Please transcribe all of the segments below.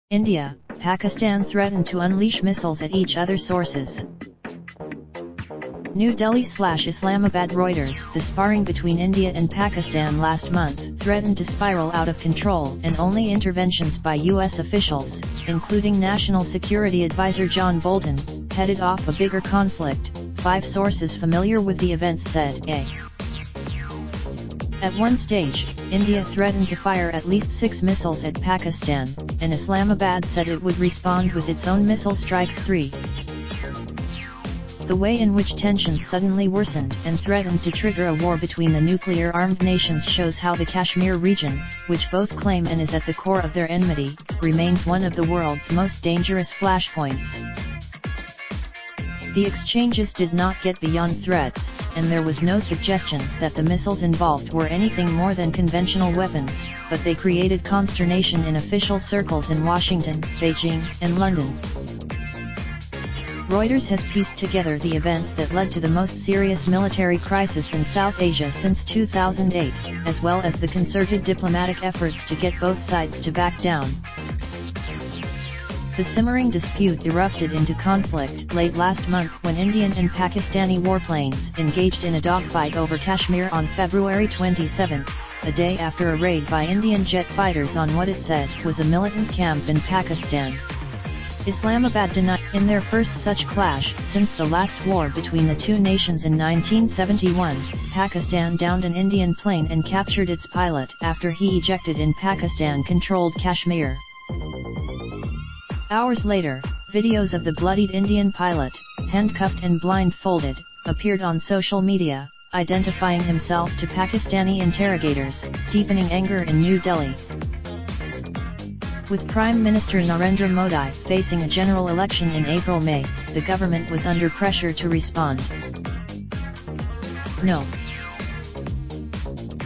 India, Pakistan threatened to unleash missiles at each other's sources. New Delhi/Islamabad. Reuters. The sparring between India and Pakistan last month threatened to spiral out of control, and only interventions by U.S. officials, including National Security Advisor John Bolton, headed off a bigger conflict, 5 sources familiar with the events said. At one stage, India threatened to fire at least 6 missiles at Pakistan, and Islamabad said it would respond with its own missile strikes. 3. The way in which tensions suddenly worsened and threatened to trigger a war between the nuclear-armed nations shows how the Kashmir region, which both claim and is at the core of their enmity, remains one of the world's most dangerous flashpoints. The exchanges did not get beyond threats, and there was no suggestion that the missiles involved were anything more than conventional weapons, but they created consternation in official circles in Washington, Beijing, and London. Reuters has pieced together the events that led to the most serious military crisis in South Asia since 2008, as well as the concerted diplomatic efforts to get both sides to back down. The simmering dispute erupted into conflict late last month when Indian and Pakistani warplanes engaged in a dogfight over Kashmir on February 27, a day after a raid by Indian jet fighters on what it said was a militant camp in Pakistan. Islamabad denied. In their first such clash since the last war between the two nations in 1971, Pakistan downed an Indian plane and captured its pilot after he ejected in Pakistan-controlled Kashmir. Hours later, videos of the bloodied Indian pilot, handcuffed and blindfolded, appeared on social media, identifying himself to Pakistani interrogators, deepening anger in New Delhi. With Prime Minister Narendra Modi facing a general election in April-May, the government was under pressure to respond. No.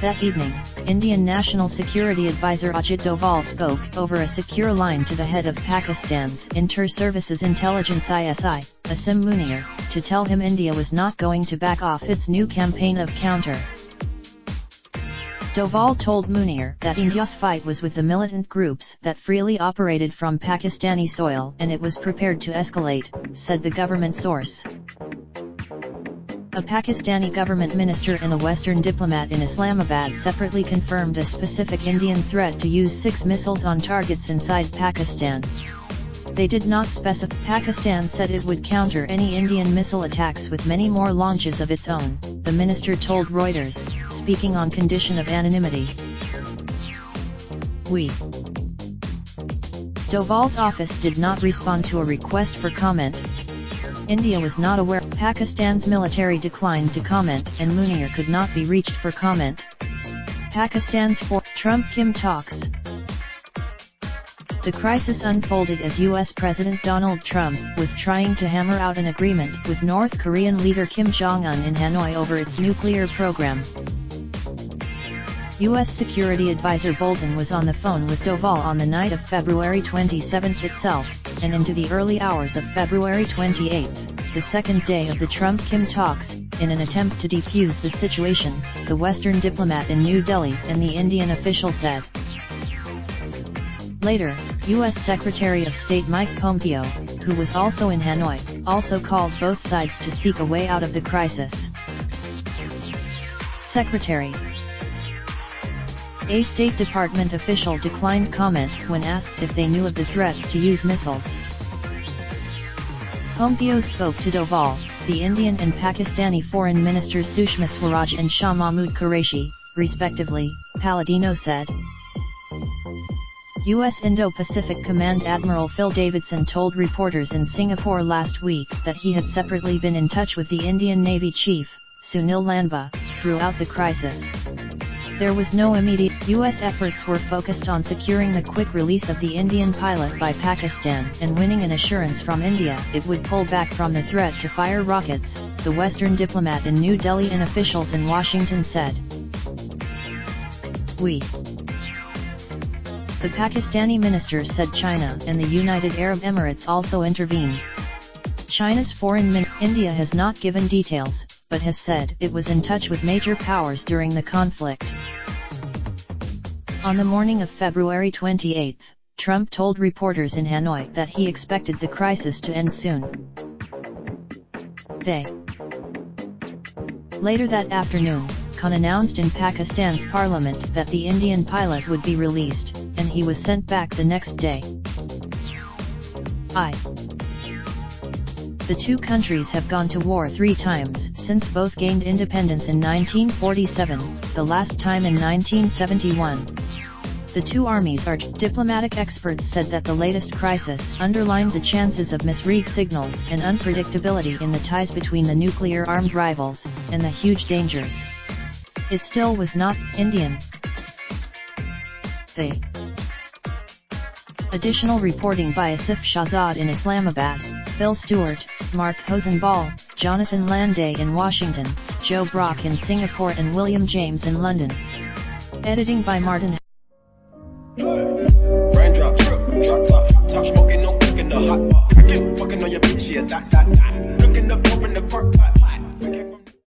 That evening, Indian National Security Advisor Ajit Doval spoke over a secure line to the head of Pakistan's Inter-Services Intelligence ISI, Asim Munir, to tell him India was not going to back off its new campaign of counter. Doval told Munir that India's fight was with the militant groups that freely operated from Pakistani soil and it was prepared to escalate, said the government source. A Pakistani government minister and a Western diplomat in Islamabad separately confirmed a specific Indian threat to use 6 missiles on targets inside Pakistan. They did not specify. Pakistan said it would counter any Indian missile attacks with many more launches of its own, the minister told Reuters, speaking on condition of anonymity. Doval's office did not respond to a request for comment. India was not aware. Pakistan's military declined to comment and Munir could not be reached for comment. Pakistan's Trump-Kim talks. The crisis unfolded as U.S. President Donald Trump was trying to hammer out an agreement with North Korean leader Kim Jong-un in Hanoi over its nuclear program. U.S. Security Advisor Bolton was on the phone with Doval on the night of February 27 itself, and into the early hours of February 28, the second day of the Trump-Kim talks, in an attempt to defuse the situation, the Western diplomat in New Delhi and the Indian official said. Later, U.S. Secretary of State Mike Pompeo, who was also in Hanoi, also called both sides to seek a way out of the crisis. Secretary. A State Department official declined comment when asked if they knew of the threats to use missiles. Pompeo spoke to Doval, the Indian and Pakistani foreign ministers Sushma Swaraj and Shah Mahmood Qureshi, respectively, Palladino said. U.S. Indo-Pacific Command Admiral Phil Davidson told reporters in Singapore last week that he had separately been in touch with the Indian Navy Chief, Sunil Lanba, throughout the crisis. There was no immediate. U.S. efforts were focused on securing the quick release of the Indian pilot by Pakistan and winning an assurance from India it would pull back from the threat to fire rockets, the Western diplomat in New Delhi and officials in Washington said. The Pakistani minister said China and the United Arab Emirates also intervened. China's foreign minister India has not given details, but has said it was in touch with major powers during the conflict. On the morning of February 28, Trump told reporters in Hanoi that he expected the crisis to end soon. Later that afternoon, Khan announced in Pakistan's parliament that the Indian pilot would be released, and he was sent back the next day. The two countries have gone to war 3 times since both gained independence in 1947, the last time in 1971. The two armies are diplomatic experts said that the latest crisis underlined the chances of misread signals and unpredictability in the ties between the nuclear-armed rivals, and the huge dangers. It still was not Indian. Additional reporting by Asif Shahzad in Islamabad, Phil Stewart, Mark Hosenball, Jonathan Landay in Washington, Joe Brock in Singapore and William James in London. Editing by Martin. Raindrop, drop top smoking, no cooking the hot pot. Fucking on your bitch, yeah, that. Looking up, open the park pot.